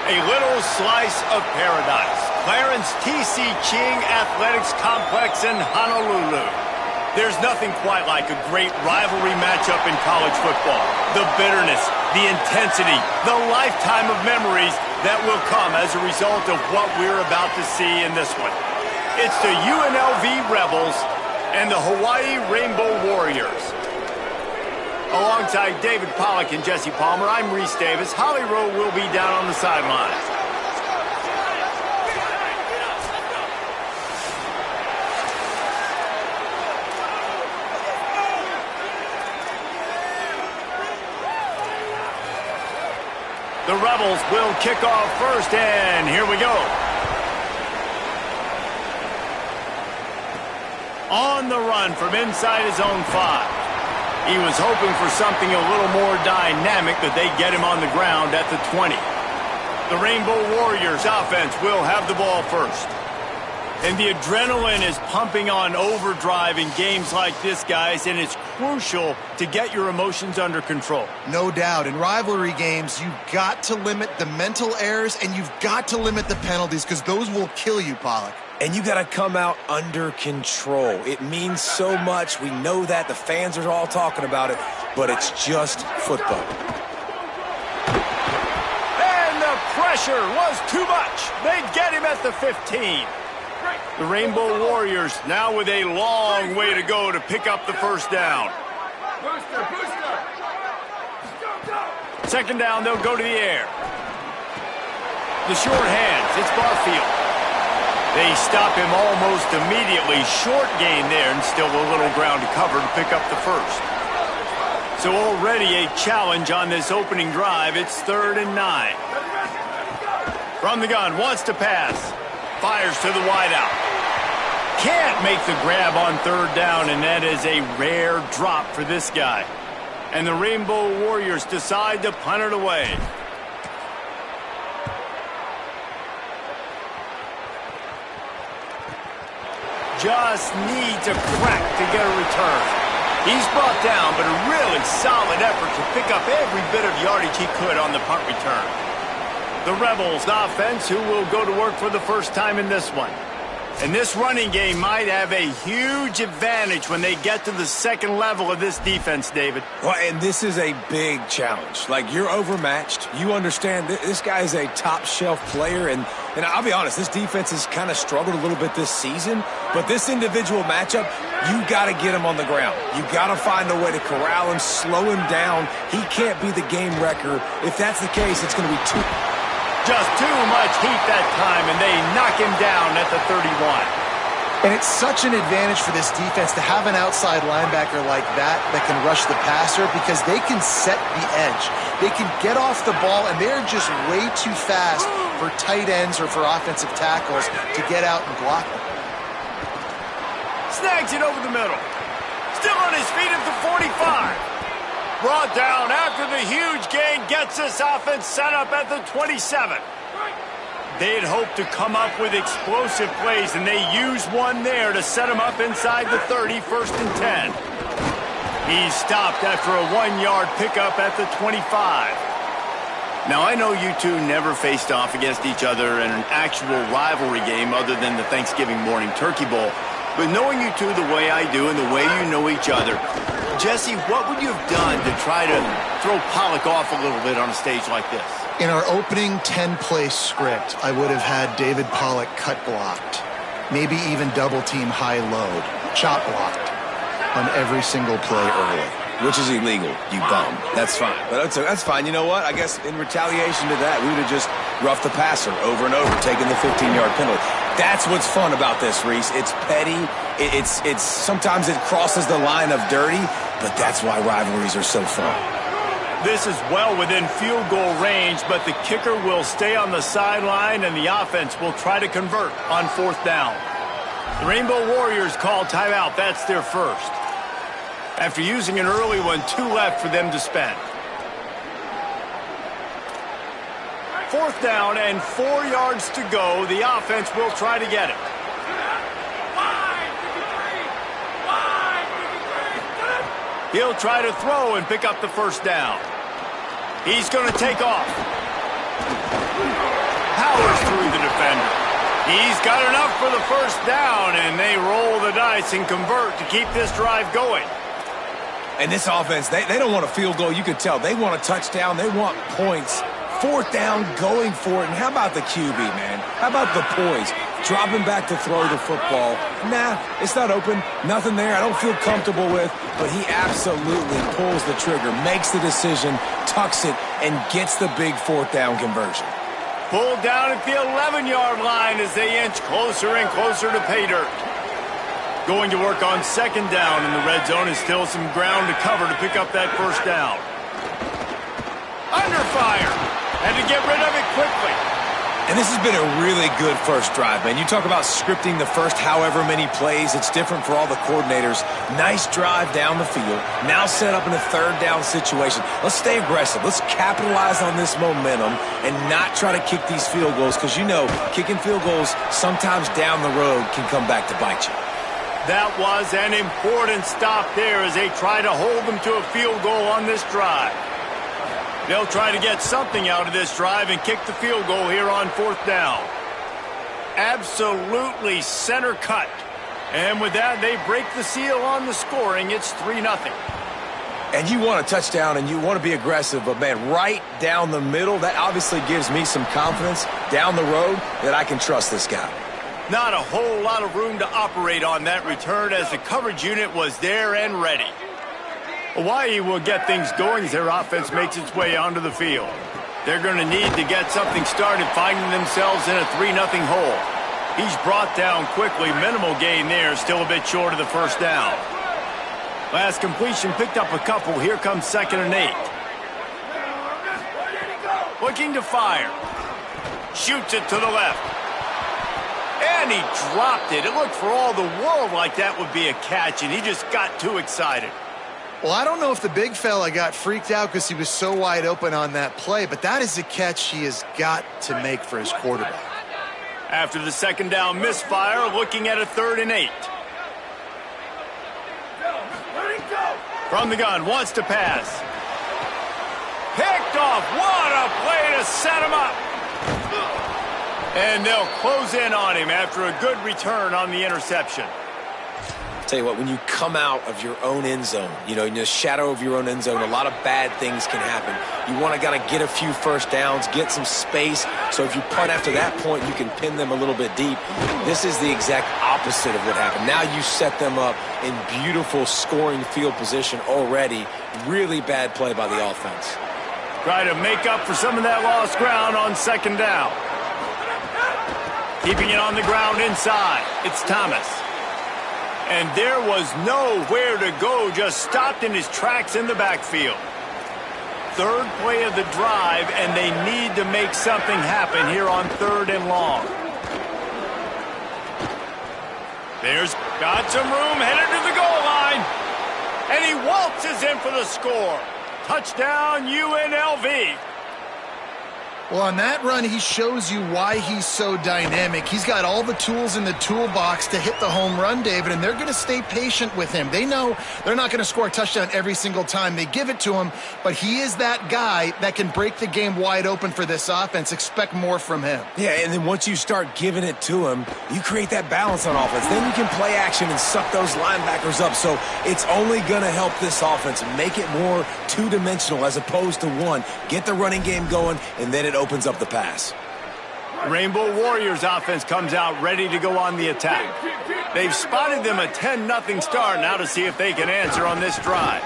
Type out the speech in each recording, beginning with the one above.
A little slice of paradise. Clarence T.C. Ching Athletics Complex in Honolulu. There's nothing quite like a great rivalry matchup in college football. The bitterness, the intensity, the lifetime of memories that will come as a result of what we're about to see in this one. It's the UNLV Rebels and the Hawaii Rainbow Warriors. Alongside David Pollock and Jesse Palmer, I'm Reese Davis. Holly Rowe will be down on the sidelines. The Rebels will kick off first, and here we go. On the run from inside his own 5. He was hoping for something a little more dynamic, but they get him on the ground at the 20. The Rainbow Warriors offense will have the ball first. And the adrenaline is pumping on overdrive in games like this, guys, and it's crucial to get your emotions under control. No doubt. In rivalry games, you've got to limit the mental errors and you've got to limit the penalties because those will kill you, Pollock. And you got to come out under control. It means so much. We know that. The fans are all talking about it, but it's just football. And the pressure was too much. They get him at the 15. The Rainbow Warriors now with a long way to go to pick up the first down. Second down, they'll go to the air. The short hands, it's Barfield. They stop him almost immediately. Short gain there and still a little ground to cover to pick up the first. So already a challenge on this opening drive. It's 3rd and 9. From the gun, wants to pass. Fires to the wideout. Can't make the grab on 3rd down, and that is a rare drop for this guy. And the Rainbow Warriors decide to punt it away. Just needs a crack to get a return. He's brought down, but a really solid effort to pick up every bit of yardage he could on the punt return. The Rebels offense, who will go to work for the first time in this one. And this running game might have a huge advantage when they get to the second level of this defense, David. Well, and this is a big challenge. Like, you're overmatched. You understand this guy is a top-shelf player, and I'll be honest, this defense has kind of struggled a little bit this season, but this individual matchup, you got to get him on the ground. You got to find a way to corral him, slow him down. He can't be the game wrecker. If that's the case, it's going to be just too much heat that time, and they knock him down at the 31. And it's such an advantage for this defense to have an outside linebacker like that can rush the passer because they can set the edge. They can get off the ball, and they're just way too fast for tight ends or for offensive tackles to get out and block them. Snags it over the middle. Still on his feet at the 45. Brought down after the huge gain, gets this offense set up at the 27. They'd hoped to come up with explosive plays, and they used one there to set him up inside the 30, 1st and 10. He's stopped after a 1-yard pickup at the 25. Now, I know you two never faced off against each other in an actual rivalry game other than the Thanksgiving morning Turkey Bowl. But knowing you two the way I do and the way you know each other, Jesse, what would you have done to try to throw Pollock off a little bit on a stage like this? In our opening 10-play script, I would have had David Pollock cut blocked, maybe even double-team high load, chop blocked on every single play early. Which is illegal, you bum. That's fine. But that's fine. You know what? I guess in retaliation to that, we would have just roughed the passer over and over, taking the 15-yard penalty. That's what's fun about this, Reese. It's petty. It's sometimes it crosses the line of dirty, but that's why rivalries are so fun. This is well within field goal range, but the kicker will stay on the sideline, and the offense will try to convert on 4th down. The Rainbow Warriors call timeout. That's their first. After using an early one, 2 left for them to spend. 4th down and 4 yards to go. The offense will try to get it. He'll try to throw and pick up the first down. He's going to take off. powers through the defender. He's got enough for the first down, and they roll the dice and convert to keep this drive going. And this offense, they don't want a field goal. You could tell. They want a touchdown. They want points. Fourth down, going for it. And how about the QB, man? How about the poise? Dropping back to throw the football. Nah, it's not open. Nothing there I don't feel comfortable with. But he absolutely pulls the trigger, makes the decision, tucks it, and gets the big fourth down conversion. Pulled down at the 11-yard line as they inch closer and closer to pay dirt. Going to work on second down in the red zone is still some ground to cover to pick up that first down. Under fire. Had to get rid of it quickly. And this has been a really good first drive, man. You talk about scripting the first however many plays. It's different for all the coordinators. Nice drive down the field. Now set up in a third down situation. Let's stay aggressive. Let's capitalize on this momentum and not try to kick these field goals because, you know, kicking field goals sometimes down the road can come back to bite you. That was an important stop there as they try to hold them to a field goal on this drive. They'll try to get something out of this drive and kick the field goal here on fourth down. Absolutely center cut. And with that, they break the seal on the scoring. It's 3-0. And you want a touchdown and you want to be aggressive, but, man, right down the middle, that obviously gives me some confidence down the road that I can trust this guy. Not a whole lot of room to operate on that return as the coverage unit was there and ready. Hawaii will get things going as their offense makes its way onto the field. They're going to need to get something started, finding themselves in a 3-0 hole. He's brought down quickly. Minimal gain there, still a bit short of the first down. Last completion picked up a couple. Here comes 2nd and 8. Looking to fire. Shoots it to the left. And he dropped it. It looked for all the world like that would be a catch, and he just got too excited. Well, I don't know if the big fella got freaked out because he was so wide open on that play, but that is a catch he has got to make for his quarterback. After the second down misfire, looking at a 3rd and 8. From the gun, wants to pass. Picked off. What a play to set him up. And they'll close in on him after a good return on the interception. Tell you what, when you come out of your own end zone, you know, in the shadow of your own end zone, a lot of bad things can happen. You want to kind of get a few first downs, get some space, so if you punt after that point, you can pin them a little bit deep. This is the exact opposite of what happened. Now you set them up in beautiful scoring field position already. Really bad play by the offense. Try to make up for some of that lost ground on second down. Keeping it on the ground inside. It's Thomas. And there was nowhere to go, just stopped in his tracks in the backfield. Third play of the drive, and they need to make something happen here on 3rd and long. There's got some room, headed to the goal line. And he waltzes in for the score. Touchdown, UNLV. Well, on that run, he shows you why he's so dynamic. He's got all the tools in the toolbox to hit the home run, David, and they're going to stay patient with him. They know they're not going to score a touchdown every single time they give it to him, but he is that guy that can break the game wide open for this offense. Expect more from him. Yeah, and then once you start giving it to him, you create that balance on offense. Then you can play action and suck those linebackers up. So it's only going to help this offense make it more two-dimensional as opposed to one. Get the running game going, and then it opens up the pass. Rainbow Warriors offense comes out ready to go on the attack. They've spotted them a 10-0 start now to see if they can answer on this drive.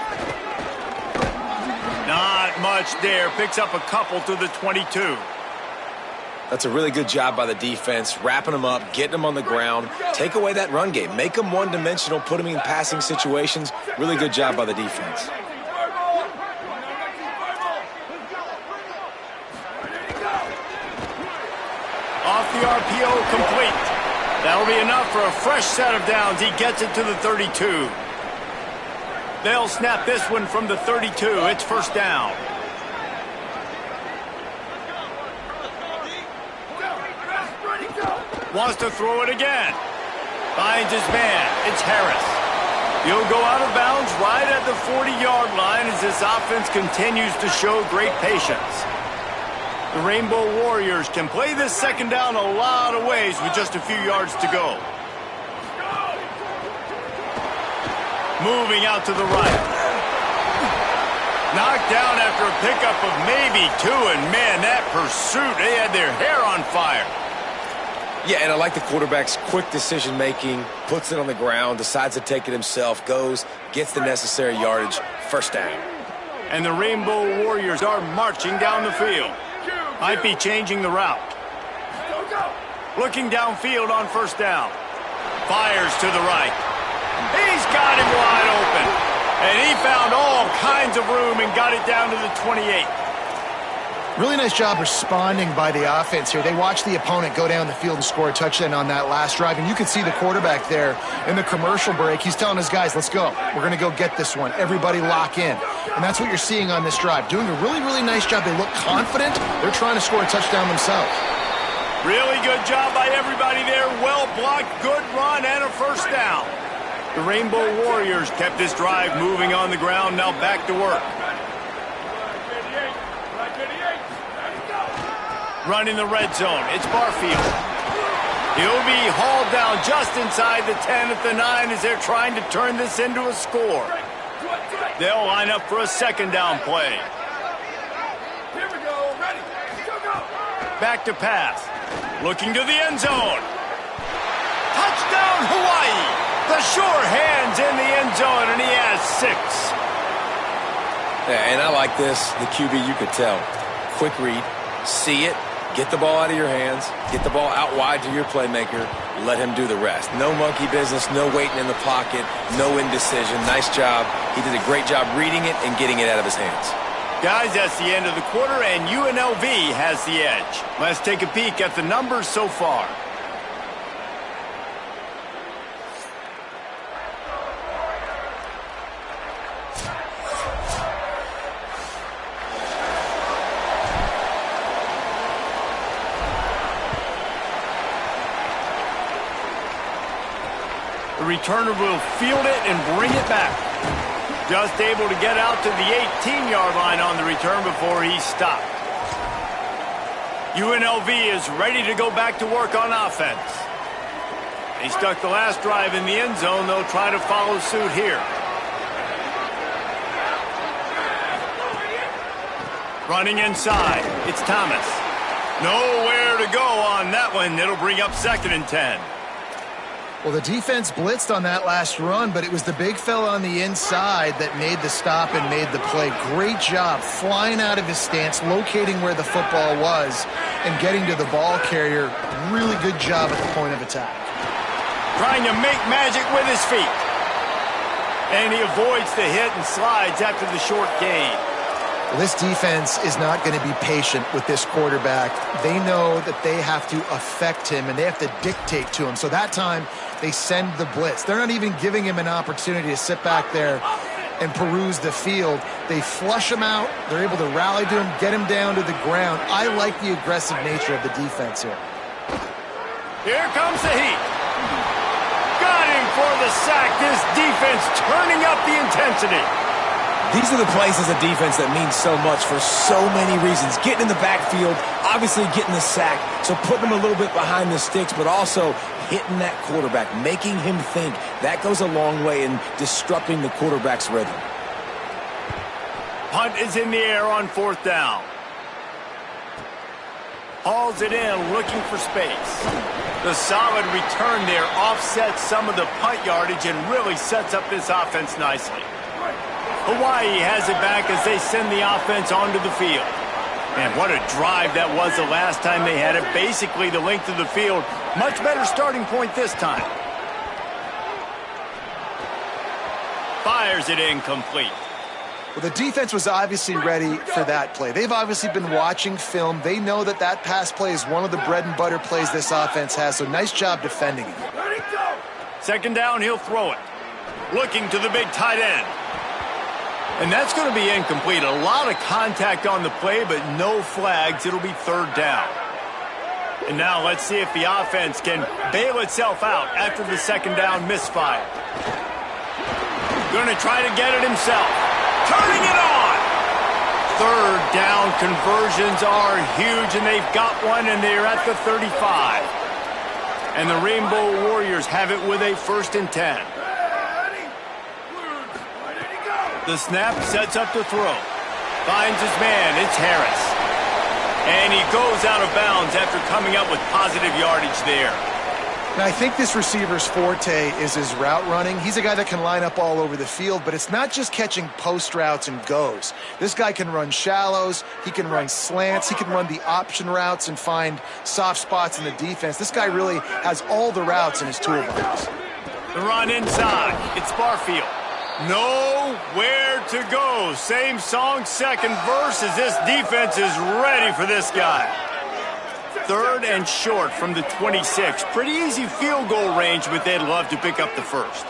Not much there. Picks up a couple to the 22. That's a really good job by the defense, wrapping them up, getting them on the ground. Take away that run game. Make them one-dimensional, put them in passing situations. Really good job by the defense. Off the RPO, complete. That'll be enough for a fresh set of downs. He gets it to the 32. They'll snap this one from the 32. It's first down. Wants to throw it again. Finds his man. It's Harris. He'll go out of bounds right at the 40-yard line as this offense continues to show great patience. The Rainbow Warriors can play this second down a lot of ways with just a few yards to go. Moving out to the right. Knocked down after a pickup of maybe 2, and man, that pursuit, they had their hair on fire. Yeah, and I like the quarterback's quick decision-making, puts it on the ground, decides to take it himself, goes, gets the necessary yardage, first down. And the Rainbow Warriors are marching down the field. Might be changing the route. Looking downfield on first down. Fires to the right. He's got him wide open. And he found all kinds of room and got it down to the 28. Really nice job responding by the offense here. They watched the opponent go down the field and score a touchdown on that last drive, and you can see the quarterback there in the commercial break. He's telling his guys, let's go. We're going to go get this one. Everybody lock in. And that's what you're seeing on this drive. Doing a really, really nice job. They look confident. They're trying to score a touchdown themselves. Really good job by everybody there. Well blocked, good run, and a first down. The Rainbow Warriors kept this drive moving on the ground. Now back to work. Running the red zone. It's Barfield. He'll be hauled down just inside the 10 at the 9 as they're trying to turn this into a score. They'll line up for a second down play. Here we go. Ready. Go. Back to pass. Looking to the end zone. Touchdown, Hawaii. The sure hands in the end zone, and he has 6. Yeah, and I like this. The QB, you could tell. Quick read. See it. Get the ball out of your hands. Get the ball out wide to your playmaker. Let him do the rest. No monkey business, no waiting in the pocket, no indecision. Nice job. He did a great job reading it and getting it out of his hands. Guys, that's the end of the quarter, and UNLV has the edge. Let's take a peek at the numbers so far. The returner will field it and bring it back. Just able to get out to the 18-yard line on the return before he stopped. UNLV is ready to go back to work on offense. They stuck the last drive in the end zone. They'll try to follow suit here. Running inside. It's Thomas. Nowhere to go on that one. It'll bring up 2nd and 10. Well, the defense blitzed on that last run, but it was the big fella on the inside that made the stop and made the play. Great job flying out of his stance, locating where the football was, and getting to the ball carrier. Really good job at the point of attack. Trying to make magic with his feet. And he avoids the hit and slides after the short gain. Well, this defense is not going to be patient with this quarterback. They know that they have to affect him, and they have to dictate to him. So that time, they send the blitz. They're not even giving him an opportunity to sit back there and peruse the field. They flush him out. They're able to rally to him, get him down to the ground. I like the aggressive nature of the defense here. Here comes the heat. Got him for the sack. This defense turning up the intensity. These are the plays as a defense that mean so much for so many reasons. Getting in the backfield, obviously getting the sack, so putting him a little bit behind the sticks, but also hitting that quarterback, making him think. That goes a long way in disrupting the quarterback's rhythm. Punt is in the air on 4th down. Hauls it in, looking for space. The solid return there offsets some of the punt yardage and really sets up this offense nicely. Hawaii has it back as they send the offense onto the field. Man, what a drive that was the last time they had it. Basically the length of the field. Much better starting point this time. Fires it incomplete. Well, the defense was obviously ready for that play. They've obviously been watching film. They know that that pass play is one of the bread and butter plays this offense has, so nice job defending it. 2nd down, he'll throw it. Looking to the big tight end. And that's going to be incomplete. A lot of contact on the play, but no flags. It'll be 3rd down. And now let's see if the offense can bail itself out after the 2nd down misfire. Going to try to get it himself. Turning it on. Third down conversions are huge, and they've got one, and they're at the 35. And the Rainbow Warriors have it with a 1st and 10. The snap sets up to throw. Finds his man. It's Harris. And he goes out of bounds after coming up with positive yardage there. Now, I think this receiver's forte is his route running. He's a guy that can line up all over the field, but it's not just catching post routes and goes. This guy can run shallows, he can run slants, he can run the option routes and find soft spots in the defense. This guy really has all the routes in his toolbox. The run inside. It's Barfield. Nowhere to go. Same song, second verse, as this defense is ready for this guy. 3rd and short from the 26. Pretty easy field goal range, but they'd love to pick up the first.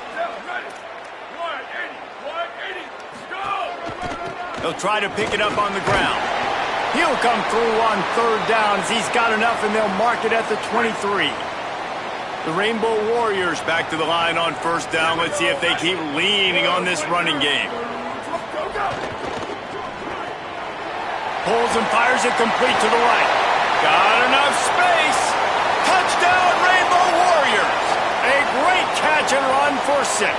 They'll try to pick it up on the ground. He'll come through on 3rd down as he's got enough, and they'll mark it at the 23. The Rainbow Warriors back to the line on 1st down. Let's see if they keep leaning on this running game. Pulls and fires it complete to the right. Got enough space. Touchdown, Rainbow Warriors. A great catch and run for 6.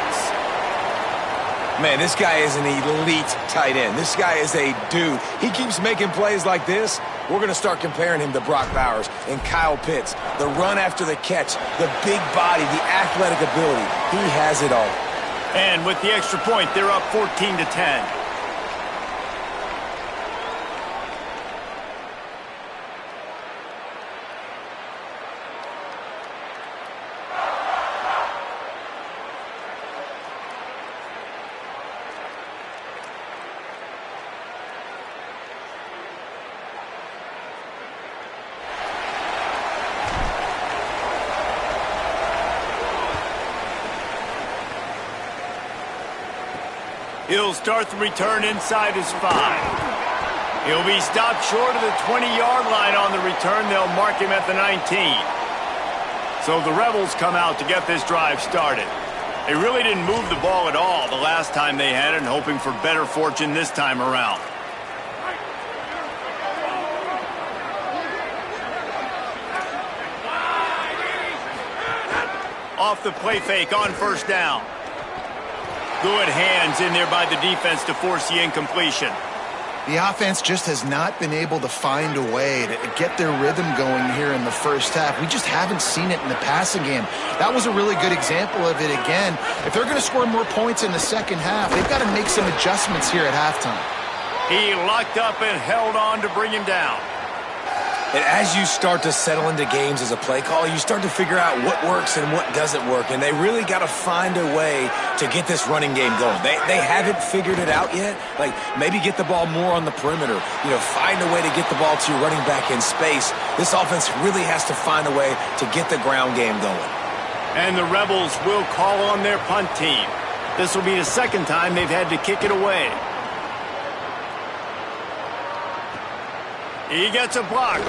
Man, this guy is an elite tight end. This guy is a dude. He keeps making plays like this. We're going to start comparing him to Brock Bowers and Kyle Pitts. The run after the catch, the big body, the athletic ability. He has it all. And with the extra point, they're up 14-10. He'll start the return inside his 5. He'll be stopped short of the 20-yard line on the return. They'll mark him at the 19. So the Rebels come out to get this drive started. They really didn't move the ball at all the last time they had it, and hoping for better fortune this time around. Off the play fake on 1st down. Good hands in there by the defense to force the incompletion. The offense just has not been able to find a way to get their rhythm going here in the first half. We just haven't seen it in the passing game. That was a really good example of it again. If they're going to score more points in the second half, they've got to make some adjustments here at halftime. He locked up and held on to bring him down. And as you start to settle into games as a play caller, you start to figure out what works and what doesn't work. And they really got to find a way to get this running game going. They haven't figured it out yet. Like, maybe get the ball more on the perimeter. You know, find a way to get the ball to your running back in space. This offense really has to find a way to get the ground game going. And the Rebels will call on their punt team. This will be the second time they've had to kick it away. He gets a block.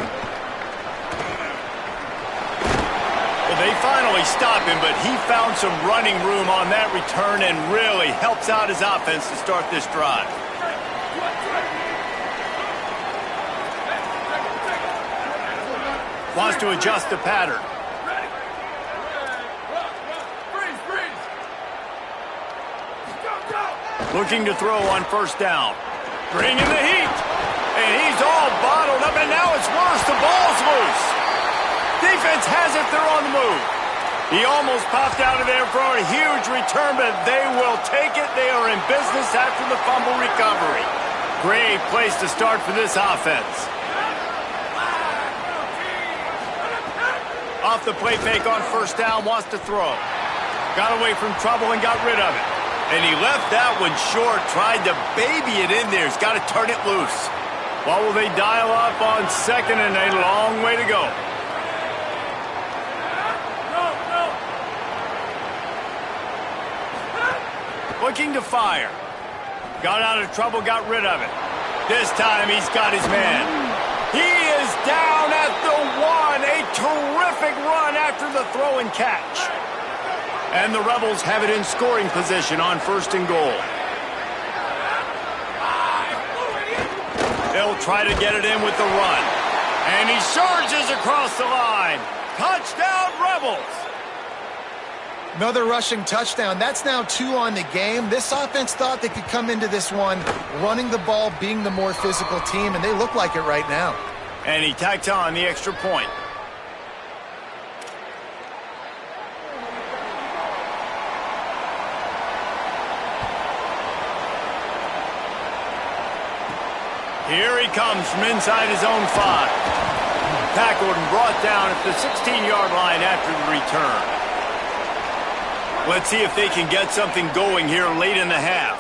Well, they finally stop him, but he found some running room on that return and really helps out his offense to start this drive. Wants to adjust the pattern. Looking to throw on 1st down. Bringing the heat. And he's all bottled up, and now it's worse. The ball's loose. Defense has it. They're on the move. He almost popped out of there for a huge return, but they will take it. They are in business after the fumble recovery. Great place to start for this offense. Off the play fake on 1st down, wants to throw. Got away from trouble and got rid of it. And he left that one short, tried to baby it in there. He's got to turn it loose. What will they dial up on 2nd and a long way to go? Looking to fire. Got out of trouble, got rid of it. This time he's got his man. He is down at the 1. A terrific run after the throw and catch. And the Rebels have it in scoring position on 1st and goal. They'll try to get it in with the run. And he surges across the line. Touchdown, Rebels! Another rushing touchdown. That's now 2 on the game. This offense thought they could come into this one running the ball, being the more physical team, and they look like it right now. And he tacks on the extra point. Here he comes from inside his own 5. Tackled and brought down at the 16-yard line after the return. Let's see if they can get something going here late in the half.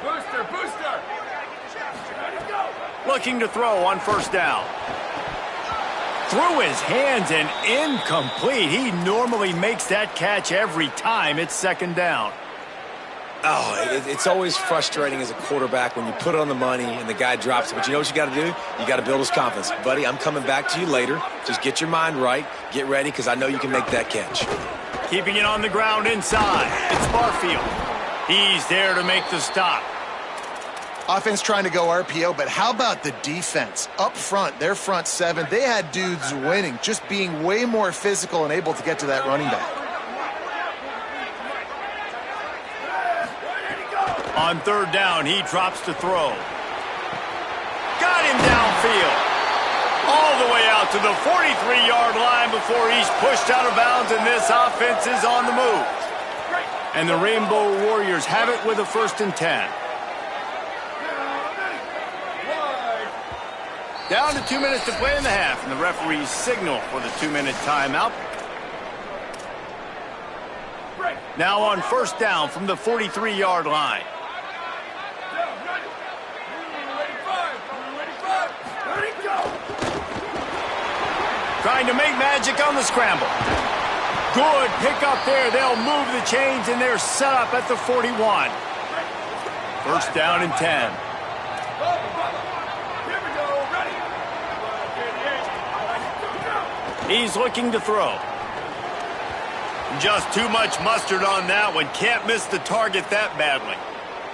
Booster, booster. Ready, go. Looking to throw on first down. Through his hands and incomplete. He normally makes that catch every time it's second down. Oh, it's always frustrating as a quarterback when you put it on the money and the guy drops it. But you know what you got to do? You got to build his confidence. Buddy, I'm coming back to you later. Just get your mind right. Get ready, because I know you can make that catch. Keeping it on the ground inside. It's Barfield. He's there to make the stop. Offense trying to go RPO, but how about the defense? Up front, their front 7, they had dudes winning, just being way more physical and able to get to that running back. On third down, he drops to throw. Got him downfield. All the way out to the 43-yard line before he's pushed out of bounds, and this offense is on the move. And the Rainbow Warriors have it with a 1st and 10. Down to 2 minutes to play in the half, and the referees signal for the 2-minute timeout. Now on first down from the 43-yard line. Trying to make magic on the scramble. Good pick up there. They'll move the chains, and they're set up at the 41. First down and 10. He's looking to throw. Just too much mustard on that one. Can't miss the target that badly.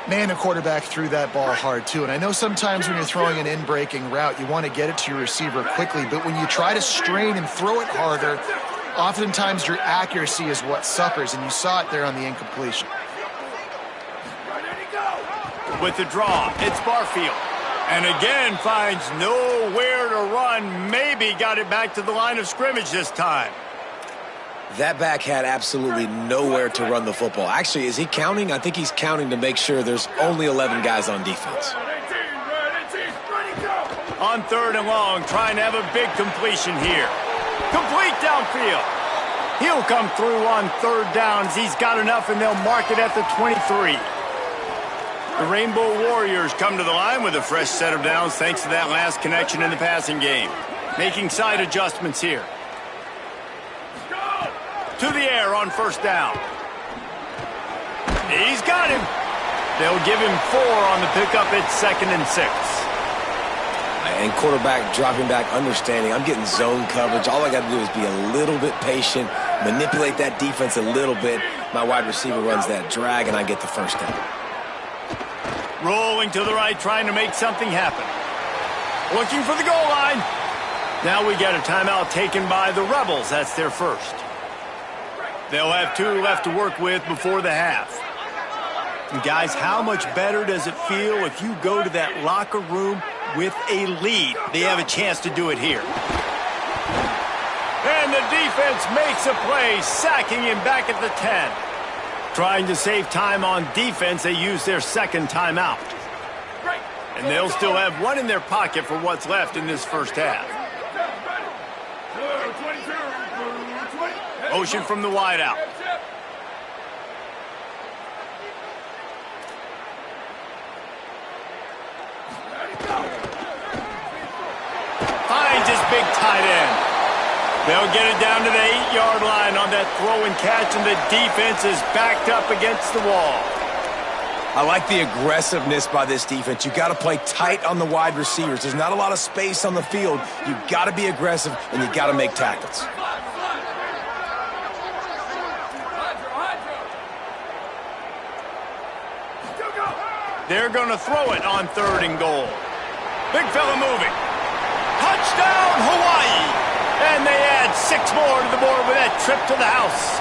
Man, the quarterback threw that ball hard, too. And I know sometimes when you're throwing an in-breaking route, you want to get it to your receiver quickly. But when you try to strain and throw it harder, oftentimes your accuracy is what suffers. And you saw it there on the incompletion. With the draw, it's Barfield. And again finds nowhere to run. Maybe got it back to the line of scrimmage this time. That back had absolutely nowhere to run the football. Actually, is he counting? I think he's counting to make sure there's only 11 guys on defense. On third and long, trying to have a big completion here. Complete downfield. He'll come through on third downs. He's got enough, and they'll mark it at the 23. The Rainbow Warriors come to the line with a fresh set of downs thanks to that last connection in the passing game. Making side adjustments here. To the air on first down. He's got him. They'll give him 4 on the pickup. It's 2nd and 6. And quarterback dropping back, understanding I'm getting zone coverage. All I got to do is be a little bit patient, manipulate that defense a little bit. My wide receiver runs that drag, and I get the first down. Rolling to the right, trying to make something happen. Looking for the goal line. Now we get a timeout taken by the Rebels. That's their first. They'll have 2 left to work with before the half. And guys, how much better does it feel if you go to that locker room with a lead? They have a chance to do it here. And the defense makes a play, sacking him back at the 10. Trying to save time on defense, they use their second timeout. And they'll still have 1 in their pocket for what's left in this first half. Motion from the wideout. Finds his big tight end. They'll get it down to the 8-yard line on that throw and catch, and the defense is backed up against the wall. I like the aggressiveness by this defense. You got to play tight on the wide receivers. There's not a lot of space on the field. You got to be aggressive, and you got to make tackles. They're going to throw it on 3rd and goal. Big fella moving. Touchdown, Hawaii! And they add 6 more to the board with that trip to the house.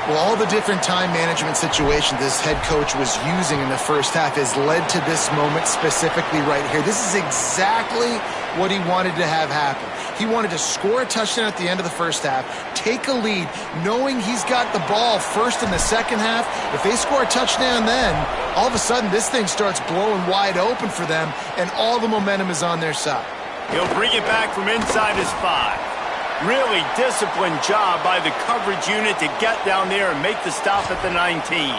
Well, all the different time management situations this head coach was using in the first half has led to this moment specifically right here. This is exactly what he wanted to have happen. He wanted to score a touchdown at the end of the first half, take a lead, knowing he's got the ball first in the second half. If they score a touchdown then, all of a sudden this thing starts blowing wide open for them, and all the momentum is on their side. He'll bring it back from inside his 5. Really disciplined job by the coverage unit to get down there and make the stop at the 19.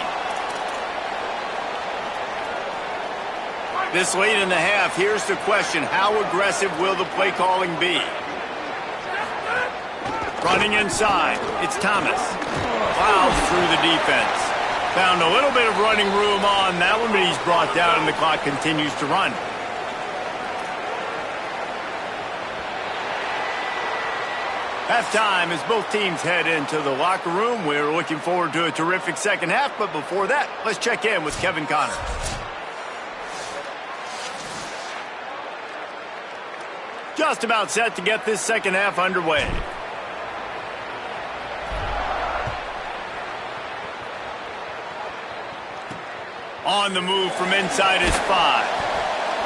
This late in the half, here's the question. How aggressive will the play calling be? Running inside, it's Thomas. Plows through the defense. Found a little bit of running room on that one, but he's brought down and the clock continues to run. Halftime as both teams head into the locker room. We're looking forward to a terrific second half, but before that, let's check in with Kevin Connor. Just about set to get this second half underway. On the move from inside his 5.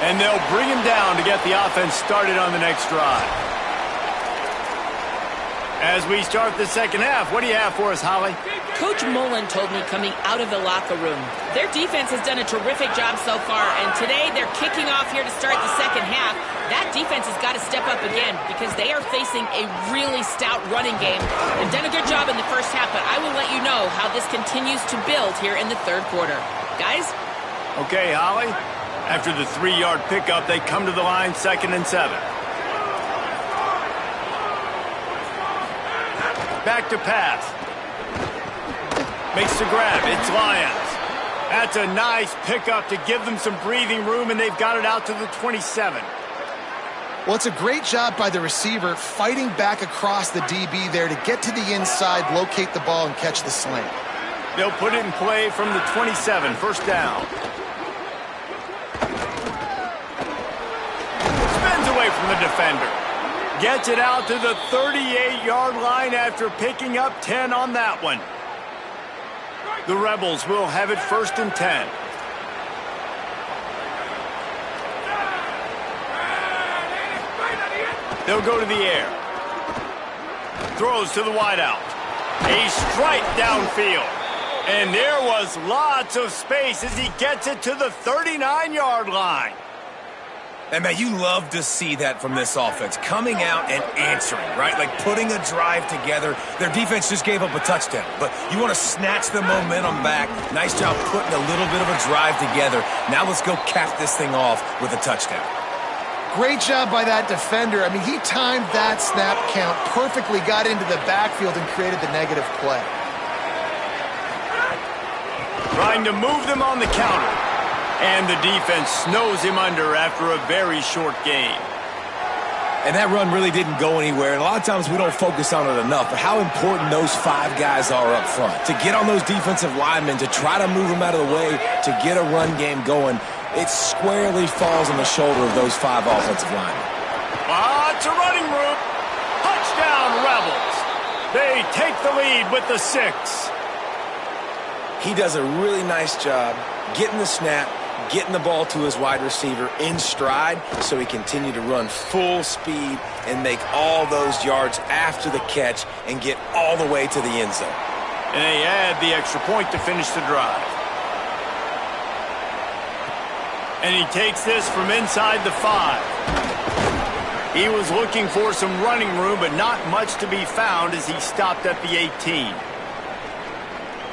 And they'll bring him down to get the offense started on the next drive. As we start the second half, what do you have for us, Holly? Coach Mullen told me coming out of the locker room, their defense has done a terrific job so far, and today they're kicking off here to start the second half. That defense has got to step up again because they are facing a really stout running game. They've done a good job in the first half, but I will let you know how this continues to build here in the third quarter. Guys? Okay, Holly. After the 3-yard pickup, they come to the line 2nd and 7. Back to pass. Makes the grab. It's Lions. That's a nice pickup to give them some breathing room, and they've got it out to the 27. Well, it's a great job by the receiver fighting back across the DB there to get to the inside, locate the ball, and catch the slant. They'll put it in play from the 27. First down. Spins away from the defender. Gets it out to the 38-yard line after picking up 10 on that one. The Rebels will have it 1st and 10. They'll go to the air. Throws to the wideout. A strike downfield. And there was lots of space as he gets it to the 39-yard line. And, man, you love to see that from this offense. Coming out and answering, right? Like putting a drive together. Their defense just gave up a touchdown. But you want to snatch the momentum back. Nice job putting a little bit of a drive together. Now let's go cap this thing off with a touchdown. Great job by that defender. I mean, he timed that snap count perfectly, got into the backfield, and created the negative play. Trying to move them on the counter. And the defense snows him under after a very short game. And that run really didn't go anywhere. And a lot of times we don't focus on it enough. But how important those 5 guys are up front. To get on those defensive linemen, to try to move them out of the way, to get a run game going, it squarely falls on the shoulder of those 5 offensive linemen. Lots of running room. Touchdown, Rebels. They take the lead with the 6. He does a really nice job getting the snap, getting the ball to his wide receiver in stride so he continue to run full speed and make all those yards after the catch and get all the way to the end zone. And they add the extra point to finish the drive. And he takes this from inside the 5. He was looking for some running room, but not much to be found as he stopped at the 18.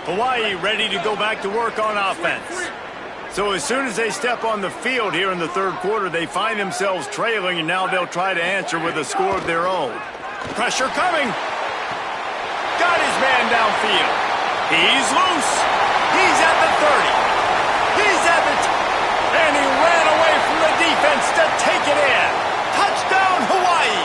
Hawaii ready to go back to work on offense. So as soon as they step on the field here in the third quarter, they find themselves trailing, and now they'll try to answer with a score of their own. Pressure coming. Got his man downfield. He's loose. He's at the 30. He's at the and he ran away from the defense to take it in. Touchdown, Hawaii.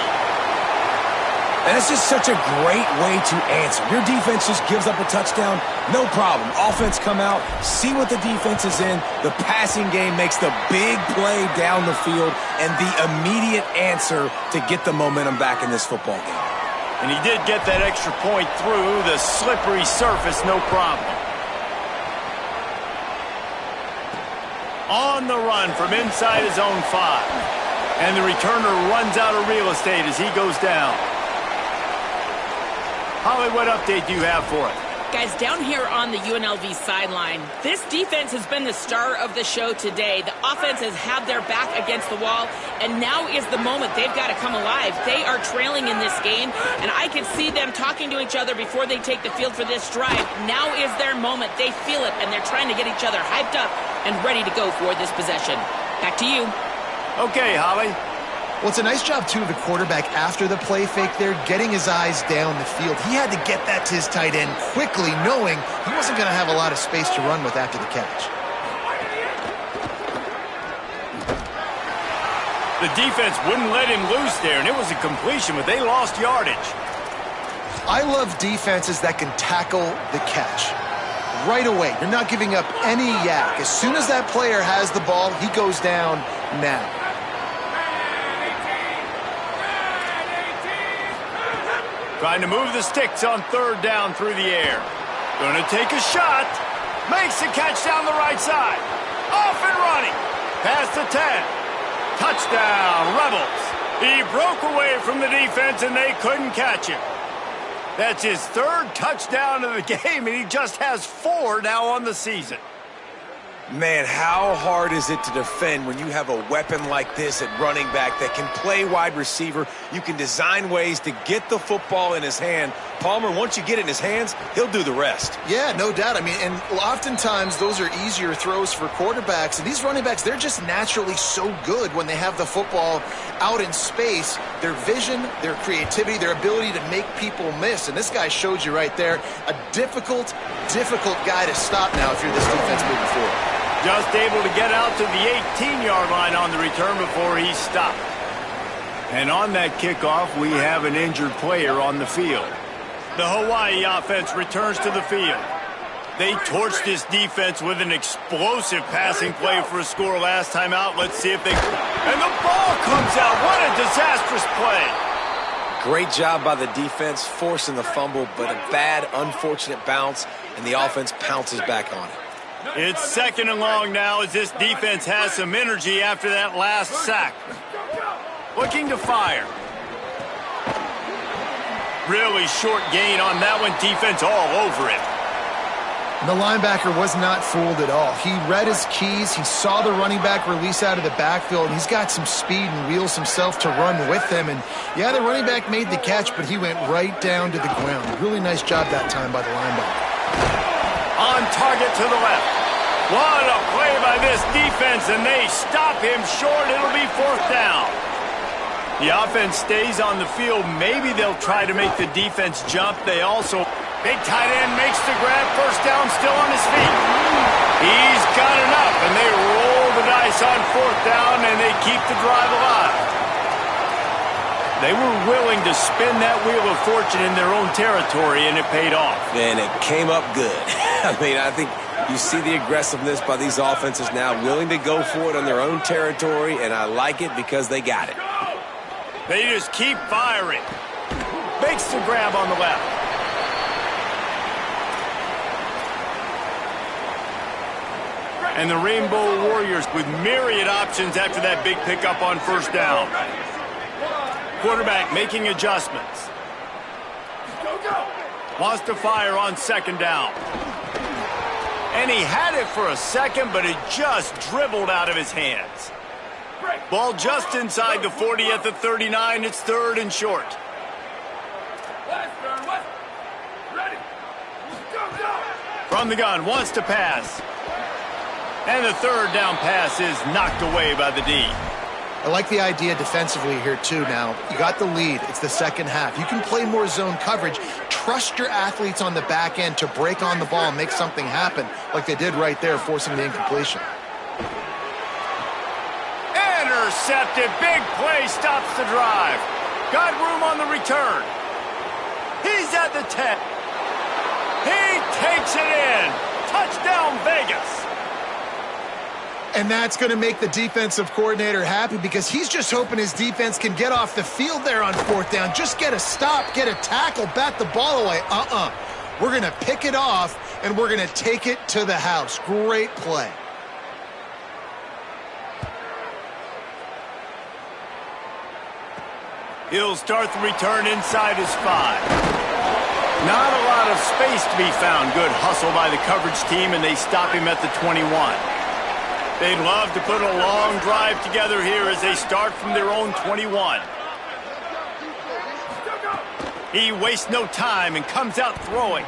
And it's just such a great way to answer. Your defense just gives up a touchdown, no problem. Offense come out, see what the defense is in. The passing game makes the big play down the field and the immediate answer to get the momentum back in this football game. And he did get that extra point through the slippery surface, no problem. On the run from inside his own 5. And the returner runs out of real estate as he goes down. Holly, what update do you have for us? Guys, down here on the UNLV sideline, this defense has been the star of the show today. The offense has had their back against the wall, and now is the moment they've got to come alive. They are trailing in this game, and I can see them talking to each other before they take the field for this drive. Now is their moment. They feel it, and they're trying to get each other hyped up and ready to go for this possession. Back to you. Okay, Holly. Well, it's a nice job, too, of the quarterback after the play fake there, getting his eyes down the field. He had to get that to his tight end quickly, knowing he wasn't going to have a lot of space to run with after the catch. The defense wouldn't let him loose there, and it was a completion, but they lost yardage. I love defenses that can tackle the catch right away. You're not giving up any yak. As soon as that player has the ball, he goes down now. Trying to move the sticks on 3rd down through the air. Gonna take a shot. Makes the catch down the right side. Off and running. Past the 10. Touchdown, Rebels. He broke away from the defense and they couldn't catch him. That's his 3rd touchdown of the game, and he just has 4 now on the season. Man, how hard is it to defend when you have a weapon like this at running back that can play wide receiver? You can design ways to get the football in his hand. Palmer, once you get it in his hands, he'll do the rest. Yeah, no doubt. I mean, and oftentimes those are easier throws for quarterbacks. And these running backs, they're just naturally so good when they have the football out in space. Their vision, their creativity, their ability to make people miss. And this guy showed you right there, a difficult guy to stop now if you're this defense moving forward. Just able to get out to the 18-yard line on the return before he stopped. And on that kickoff, we have an injured player on the field. The Hawaii offense returns to the field. They torched this defense with an explosive passing play for a score last time out. Let's see if they... And the ball comes out. What a disastrous play. Great job by the defense forcing the fumble, but a bad, unfortunate bounce, and the offense pounces back on it. It's 2nd and long now as this defense has some energy after that last sack. Looking to fire. Really short gain on that one. Defense all over it. The linebacker was not fooled at all. He read his keys. He saw the running back release out of the backfield. He's got some speed and wheels himself to run with them. And, yeah, the running back made the catch, but he went right down to the ground. Really nice job that time by the linebacker. On target to the left. What a play by this defense, and they stop him short. It'll be 4th down. The offense stays on the field. Maybe they'll try to make the defense jump. They also... Big tight end makes the grab. 1st down, still on his feet. He's got enough, and they roll the dice on 4th down, and they keep the drive alive. They were willing to spin that wheel of fortune in their own territory, and it paid off. And it came up good. I mean, I think you see the aggressiveness by these offenses now, willing to go for it on their own territory, and I like it because they got it. They just keep firing. Makes the grab on the left. And the Rainbow Warriors with myriad options after that big pickup on 1st down. Quarterback making adjustments. Wants to fire on 2nd down. And he had it for a second, but it just dribbled out of his hands. Ball just inside the 40 at the 39. It's 3rd and short. From the gun, wants to pass. And the 3rd down pass is knocked away by the D. I like the idea defensively here, too, now. You got the lead. It's the 2nd half. You can play more zone coverage. Trust your athletes on the back end to break on the ball and make something happen, like they did right there, forcing the incompletion. Intercepted. Big play stops the drive. Got room on the return. He's at the 10. He takes it in. Touchdown, Vegas. And that's going to make the defensive coordinator happy because he's just hoping his defense can get off the field there on fourth down. Just get a stop, get a tackle, bat the ball away. We're going to pick it off, and we're going to take it to the house. Great play. He'll start the return inside his 5. Not a lot of space to be found. Good hustle by the coverage team, and they stop him at the 21. They'd love to put a long drive together here as they start from their own 21. He wastes no time and comes out throwing.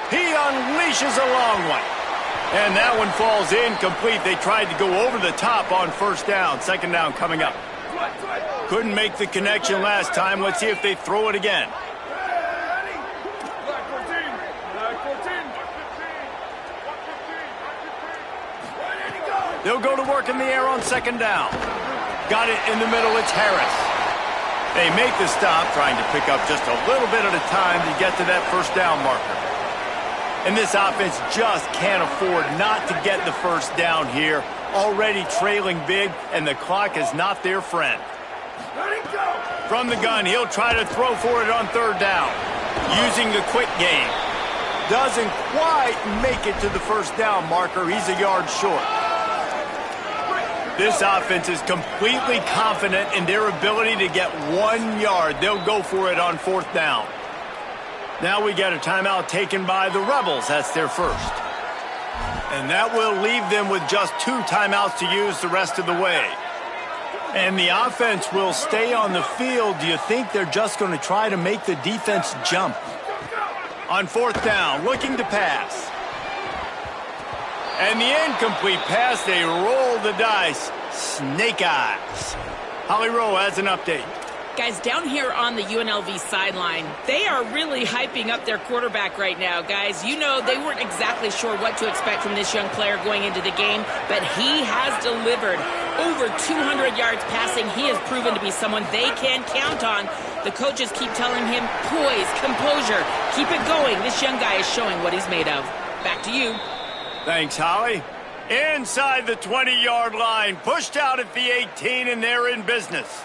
He unleashes a long one. And that one falls incomplete. They tried to go over the top on first down. Second down coming up. Couldn't make the connection last time. Let's see if they throw it again. They'll go to work in the air on second down. Got it in the middle. It's Harris. They make the stop, trying to pick up just a little bit at a time to get to that first down marker. And this offense just can't afford not to get the first down here. Already trailing big, and the clock is not their friend. From the gun, he'll try to throw for it on third down. Using the quick game. Doesn't quite make it to the first down marker. He's a yard short. This offense is completely confident in their ability to get 1 yard. They'll go for it on fourth down. Now we got a timeout taken by the Rebels. That's their first. And that will leave them with just 2 timeouts to use the rest of the way. And the offense will stay on the field. Do you think they're just going to try to make the defense jump? On fourth down, looking to pass. And the incomplete pass, they roll the dice. Snake eyes. Holly Rowe has an update. Guys, down here on the UNLV sideline, they are really hyping up their quarterback right now, guys. You know, they weren't exactly sure what to expect from this young player going into the game, but he has delivered over 200 yards passing. He has proven to be someone they can count on. The coaches keep telling him, poise, composure, keep it going. This young guy is showing what he's made of. Back to you. Thanks, Holly. Inside the 20-yard line, pushed out at the 18, and they're in business.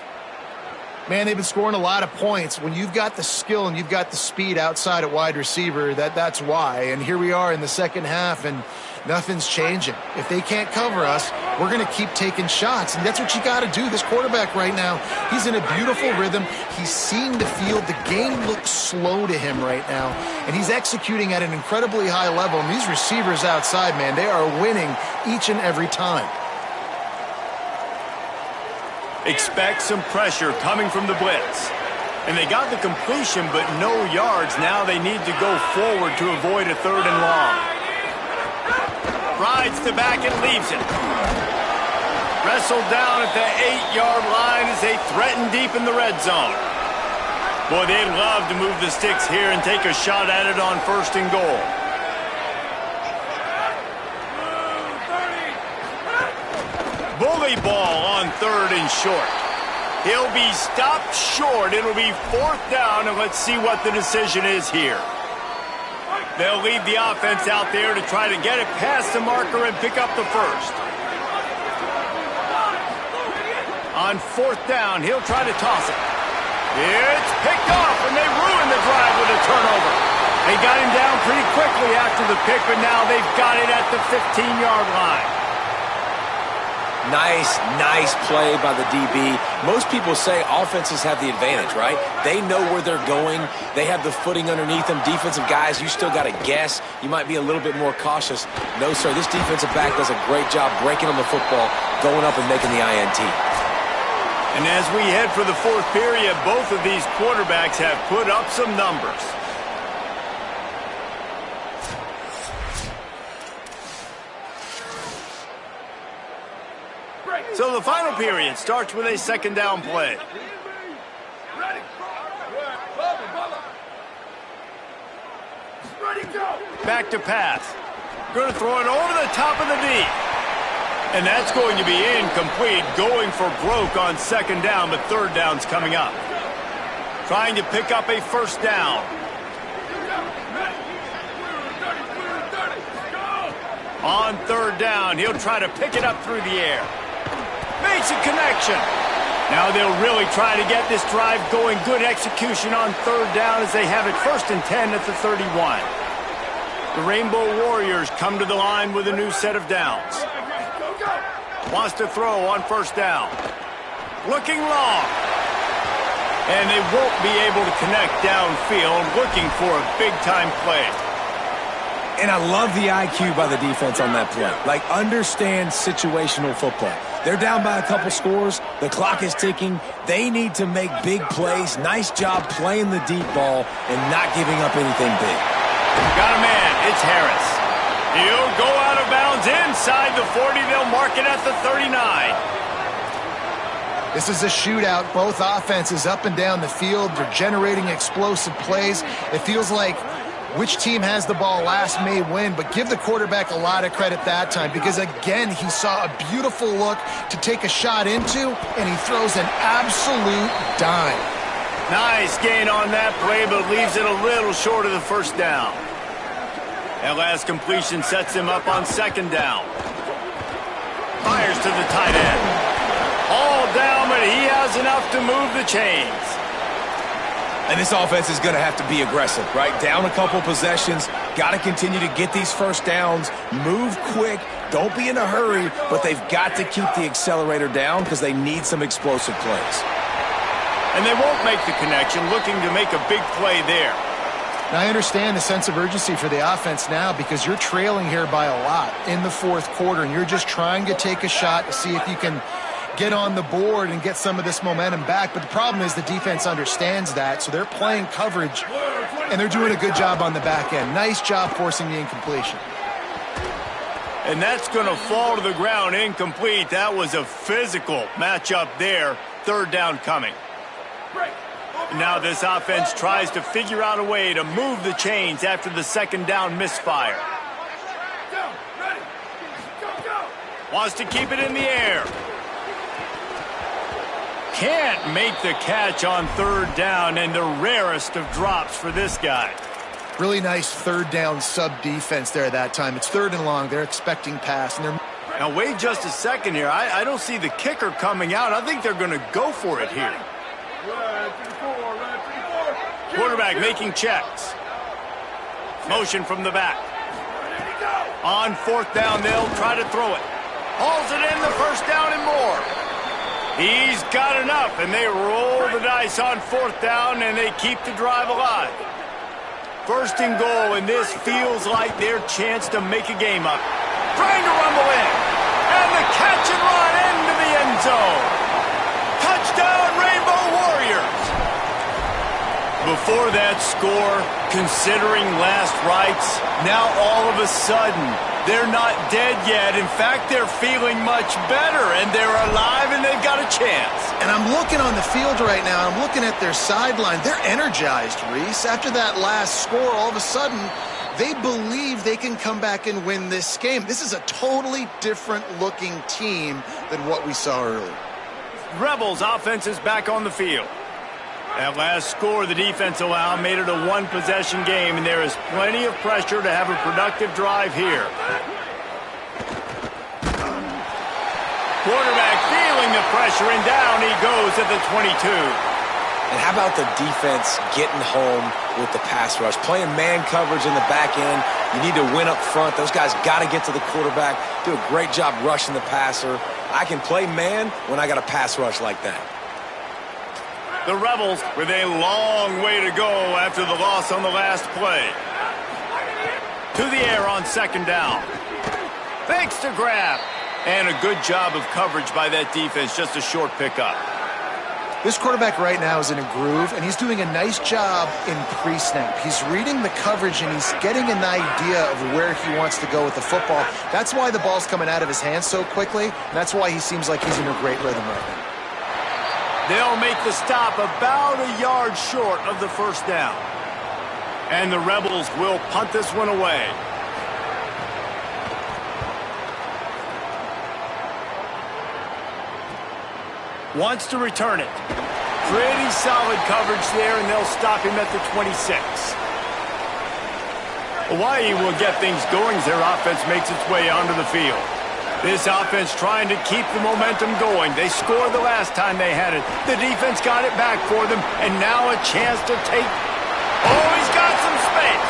Man, they've been scoring a lot of points. When you've got the skill and you've got the speed outside at wide receiver, that's why. And here we are in the second half, and nothing's changing. If they can't cover us, we're going to keep taking shots. And that's what you got to do. This quarterback right now, he's in a beautiful rhythm. He's seeing the field. The game looks slow to him right now. And he's executing at an incredibly high level. And these receivers outside, man, they are winning each and every time. Expect some pressure coming from the blitz. And they got the completion, but no yards. Now they need to go forward to avoid a third and long. Rides the back and leaves it. Wrestled down at the 8-yard line as they threaten deep in the red zone. Boy, they'd love to move the sticks here and take a shot at it on first and goal. Bully ball on third and short. He'll be stopped short. It'll be fourth down, and let's see what the decision is here. They'll lead the offense out there to try to get it past the marker and pick up the first. On fourth down, he'll try to toss it. It's picked off, and they ruin the drive with a turnover. They got him down pretty quickly after the pick, but now they've got it at the 15-yard line. Nice play by the DB. Most people say offenses have the advantage, right? They know where they're going. They have the footing underneath them. Defensive guys, you still got to guess. You might be a little bit more cautious. No, sir, this defensive back does a great job breaking on the football, going up and making the INT. And as we head for the fourth period, both of these quarterbacks have put up some numbers. So the final period starts with a second down play. Back to pass. Going to throw it over the top of the D. And that's going to be incomplete, going for broke on second down, but third down's coming up. Trying to pick up a first down. On third down, he'll try to pick it up through the air. Makes a connection. Now they'll really try to get this drive going. Good execution on third down as they have it 1st and 10 at the 31. The Rainbow Warriors come to the line with a new set of downs. Wants to throw on 1st down. Looking long. And they won't be able to connect downfield, looking for a big-time play. And I love the IQ by the defense on that play. Like, understand situational football. They're down by a couple scores. The clock is ticking. They need to make big plays. Nice job playing the deep ball and not giving up anything big. Got a man. It's Harris. He'll go out of bounds inside the 40. They'll mark it at the 39. This is a shootout. Both offenses up and down the field. They're generating explosive plays. It feels like which team has the ball last may win, but give the quarterback a lot of credit that time because, again, he saw a beautiful look to take a shot into, and he throws an absolute dime. Nice gain on that play, but leaves it a little short of the 1st down. That last completion sets him up on 2nd down. Fires to the tight end. All down, but he has enough to move the chains. And this offense is going to have to be aggressive, right? Down a couple possessions, got to continue to get these 1st downs, move quick, don't be in a hurry, but they've got to keep the accelerator down because they need some explosive plays. And they won't make the connection, looking to make a big play there. Now, I understand the sense of urgency for the offense now because you're trailing here by a lot in the 4th quarter, and you're just trying to take a shot to see if you can get on the board and get some of this momentum back. But the problem is the defense understands that, so they're playing coverage, and they're doing a good job on the back end. Nice job forcing the incompletion. And that's going to fall to the ground incomplete. That was a physical matchup there. 3rd down coming. Now this offense tries to figure out a way to move the chains after the 2nd down misfire. Wants to keep it in the air. Can't make the catch on 3rd down, and the rarest of drops for this guy. Really nice 3rd down sub-defense there that time. It's 3rd and long. They're expecting pass. And now wait just a second here. I don't see the kicker coming out. I think they're going to go for it here. Quarterback making checks. Motion from the back. On 4th down, they'll try to throw it. Hauls it in the 1st down and more. He's got enough, and they roll the dice on 4th down, and they keep the drive alive. 1st and goal, and this feels like their chance to make a game up. Trying to rumble in, and the catch and run into the end zone. Touchdown, Rainbow Warriors. Before that score, considering last rites, now all of a sudden, they're not dead yet. In fact, they're feeling much better, and they're alive, and they've got a chance. And I'm looking on the field right now. I'm looking at their sideline. They're energized, Reese. After that last score, all of a sudden, they believe they can come back and win this game. This is a totally different-looking team than what we saw earlier. Rebels offense is back on the field. That last score the defense allowed made it a 1-possession game, and there is plenty of pressure to have a productive drive here. Quarterback feeling the pressure, and down he goes at the 22. And how about the defense getting home with the pass rush? Playing man coverage in the back end. You need to win up front. Those guys got to get to the quarterback, do a great job rushing the passer. I can play man when I got a pass rush like that. The Rebels with a long way to go after the loss on the last play. To the air on 2nd down. Fakes to grab. And a good job of coverage by that defense. Just a short pickup. This quarterback right now is in a groove, and he's doing a nice job in pre-snap. He's reading the coverage, and he's getting an idea of where he wants to go with the football. That's why the ball's coming out of his hands so quickly, and that's why he seems like he's in a great rhythm right now. They'll make the stop about a yard short of the 1st down. And the Rebels will punt this one away. Wants to return it. Pretty solid coverage there, and they'll stop him at the 26. Hawaii will get things going as their offense makes its way onto the field. This offense trying to keep the momentum going. They scored the last time they had it. The defense got it back for them, and now a chance to take... Oh, he's got some space.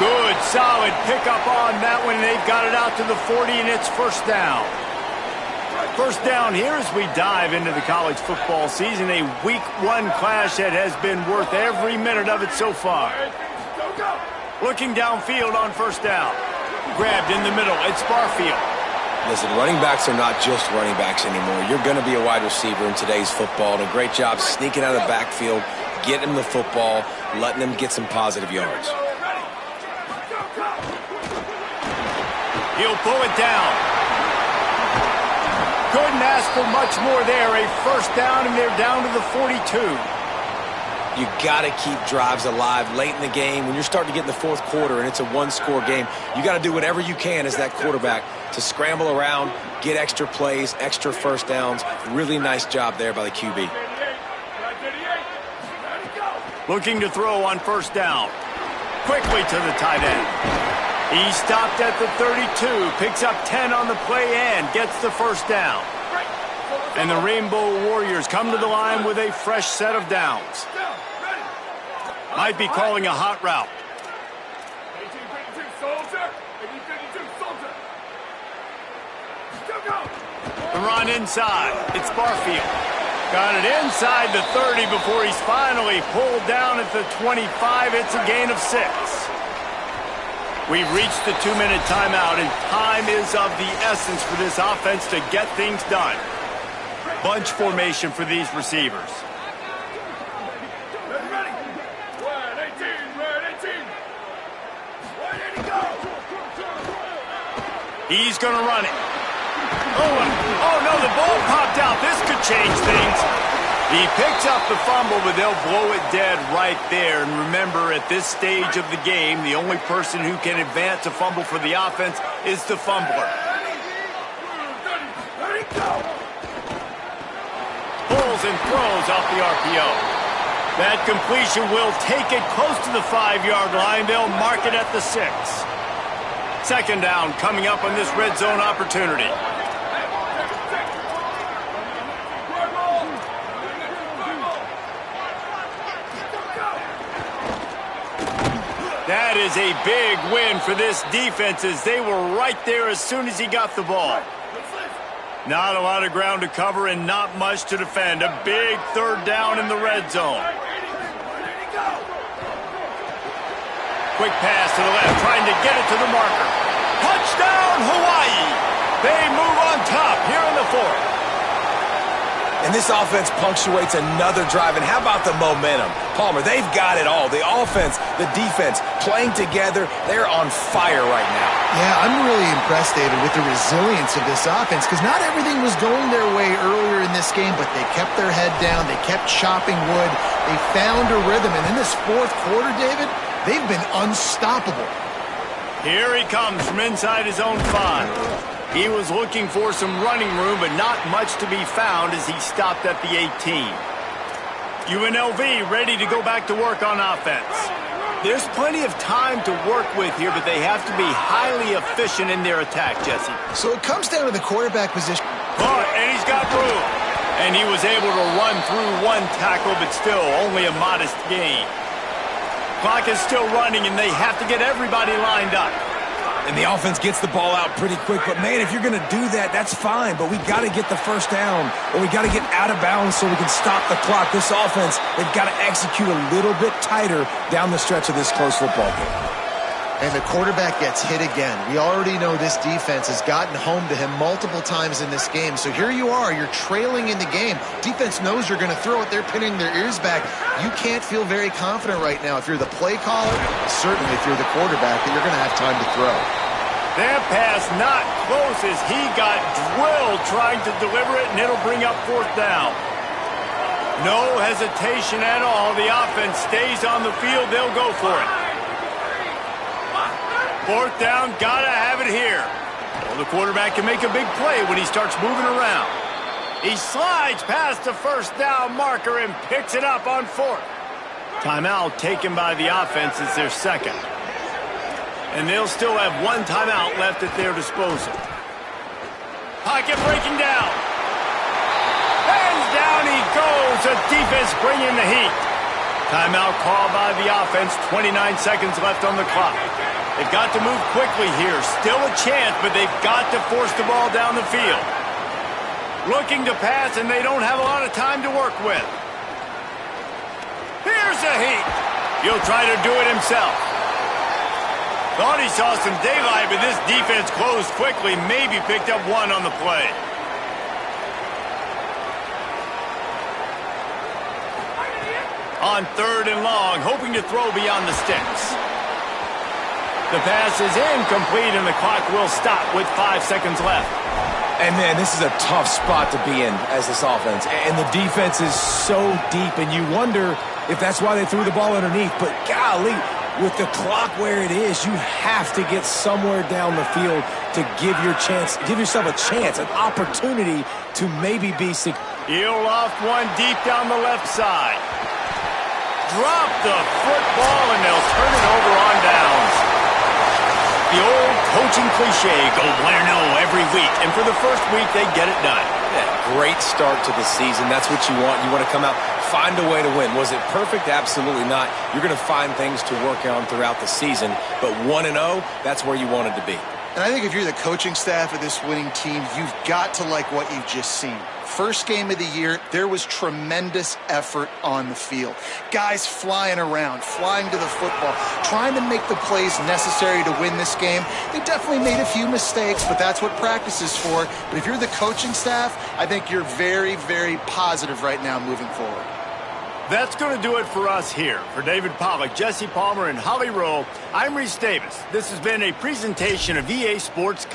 Good, solid pickup on that one. They've got it out to the 40, and it's first down. First down here as we dive into the college football season. A Week 1 clash that has been worth every minute of it so far. Looking downfield on first down. Grabbed in the middle. It's Barfield. Listen, running backs are not just running backs anymore. You're going to be a wide receiver in today's football, and a great job sneaking out of the backfield, getting them the football, letting them get some positive yards. He'll pull it down. Couldn't ask for much more there. A first down, and they're down to the 42. You got to keep drives alive late in the game. When you're starting to get in the fourth quarter and it's a one-score game, you got to do whatever you can as that quarterback to scramble around, get extra plays, extra first downs. Really nice job there by the QB. Looking to throw on first down. Quickly to the tight end. He stopped at the 32, picks up 10 on the play and gets the first down. And the Rainbow Warriors come to the line with a fresh set of downs. Might be calling a hot route. The run inside. It's Barfield. Got it inside the 30 before he's finally pulled down at the 25. It's a gain of 6. We've reached the 2-minute timeout, and time is of the essence for this offense to get things done. Bunch formation for these receivers. He's going to run it. Oh, no, the ball popped out. This could change things. He picks up the fumble, but they'll blow it dead right there. And remember, at this stage of the game, the only person who can advance a fumble for the offense is the fumbler. Pulls and throws off the RPO. That completion will take it close to the 5-yard line. They'll mark it at the 6. Second down coming up on this red zone opportunity. That is a big win for this defense as they were right there as soon as he got the ball. Not a lot of ground to cover and not much to defend. A big third down in the red zone. Quick pass to the left, trying to get it to the marker. Touchdown, Hawaii! They move on top here in the fourth. And this offense punctuates another drive. And how about the momentum? Palmer, they've got it all. The offense, the defense, playing together. They're on fire right now. Yeah, I'm really impressed, David, with the resilience of this offense because not everything was going their way earlier in this game, but they kept their head down. They kept chopping wood. They found a rhythm. And in this fourth quarter, David, they've been unstoppable. Here he comes from inside his own 5. He was looking for some running room, but not much to be found as he stopped at the 18. UNLV ready to go back to work on offense. There's plenty of time to work with here, but they have to be highly efficient in their attack, Jesse. So it comes down to the quarterback position. And he's got room. And he was able to run through one tackle, but still only a modest gain. Clock is still running, and they have to get everybody lined up. And the offense gets the ball out pretty quick. But, man, if you're going to do that, that's fine. But we got to get the first down, or we got to get out of bounds so we can stop the clock. This offense, they've got to execute a little bit tighter down the stretch of this close football game. And the quarterback gets hit again. We already know this defense has gotten home to him multiple times in this game. So here you are, you're trailing in the game. Defense knows you're going to throw it. They're pinning their ears back. You can't feel very confident right now if you're the play caller, certainly if you're the quarterback, that you're going to have time to throw. That pass not close as he got drilled trying to deliver it, and it'll bring up fourth down. No hesitation at all. The offense stays on the field. They'll go for it. Fourth down, gotta have it here. Well, the quarterback can make a big play when he starts moving around. He slides past the first down marker and picks it up on fourth. Timeout taken by the offense. It's their second. And they'll still have one timeout left at their disposal. Pocket breaking down. And down he goes. The defense bringing the heat. Timeout called by the offense. 29 seconds left on the clock. They've got to move quickly here. Still a chance, but they've got to force the ball down the field. Looking to pass, and they don't have a lot of time to work with. Here's the heat. He'll try to do it himself. Thought he saw some daylight, but this defense closed quickly. Maybe picked up one on the play. On 3rd and long, hoping to throw beyond the sticks. The pass is incomplete, and the clock will stop with 5 seconds left. And, man, this is a tough spot to be in as this offense. And the defense is so deep, and you wonder if that's why they threw the ball underneath. But, golly, with the clock where it is, you have to get somewhere down the field to give yourself a chance, an opportunity to maybe be successful. He'll loft one deep down the left side. Drop the football, and they'll turn it over on downs. The old coaching cliche, go bueno every week. And for the first week, they get it done. Yeah, great start to the season. That's what you want. You want to come out, find a way to win. Was it perfect? Absolutely not. You're going to find things to work on throughout the season. But 1-0, that's where you wanted to be. And I think if you're the coaching staff of this winning team, you've got to like what you've just seen. First game of the year, there was tremendous effort on the field. Guys flying around, flying to the football, trying to make the plays necessary to win this game. They definitely made a few mistakes, but that's what practice is for. But if you're the coaching staff, I think you're very, very positive right now moving forward. That's going to do it for us here. For David Pollack, Jesse Palmer, and Holly Rowe, I'm Reese Davis. This has been a presentation of EA Sports.